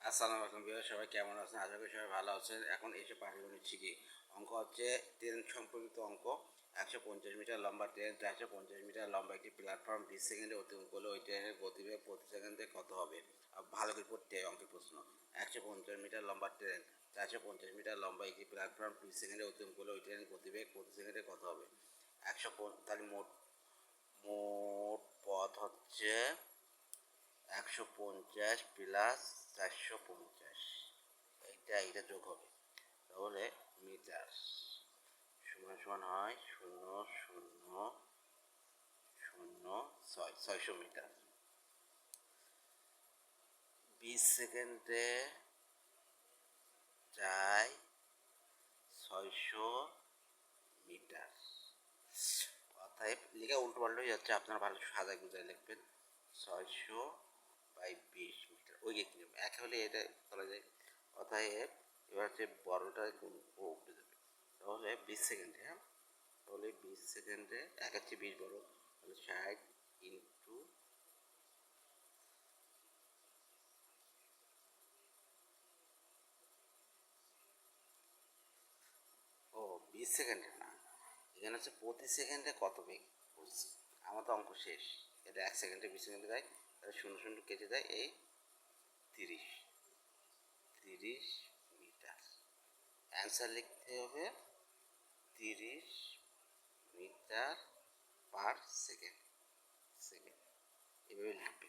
আসসালামু আলাইকুম ভিউয়ার, সবাই কেমন আছেন? আশা করি সবাই ভালো আছেন। এখন এসে পাটিগণিত শিখি। অঙ্ক হচ্ছে ট্রেন সম্পর্কিত অঙ্ক। 150 মিটার লম্বা ট্রেন 450 মিটার লম্বা একটি প্ল্যাটফর্ম 20 সেকেন্ডে অতিক্রম করলে ওই ট্রেনের গতিবেগ প্রতি সেকেন্ডে কত হবে? ভালো করে পড়তে হয় অঙ্কের প্রশ্ন। 150 মিটার লম্বা ট্রেন 450 মিটার লম্বা একটি প্ল্যাটফর্ম 20 সেকেন্ডে অতিক্রম করলে ওই ট্রেনের গতিবেগ প্রতি সেকেন্ডে কত হবে? 150, তাহলে মোট মোট পথ হচ্ছে 150 প্লাস 450, এইটা যোগ হবে, তাহলে মিটার সমান সমান হয় 0.006 মিটার। 20 সেকেন্ডে যায় 600 মিটার। অতএব লেখা উল্টো পাল্টো হয়ে যাচ্ছে, আপনারা ভালো সাজায় গুজায় লিখবেন। 600/20 মিটার, ওই যে এক হলে এটা বলা যায়। অতএব এবার হচ্ছে বড়টা উঠে যাবে, তাহলে 20 সেকেন্ডে, হ্যাঁ, তাহলে 20 সেকেন্ডে এক হচ্ছে 20 বড়, তাহলে 60 ইন্টু 20 সেকেন্ডে না, এখানে হচ্ছে প্রতি সেকেন্ডে কত বেগ করছে। আমার তো অঙ্ক শেষ, এটা 1 সেকেন্ডে 20 সেকেন্ডে দেয়, তাহলে 0 কেটে দেয়, এই 30 মিটার। অ্যান্সার লিখতে হবে 30 মিটার পার সেকেন্ড, এভাবে লিখবে।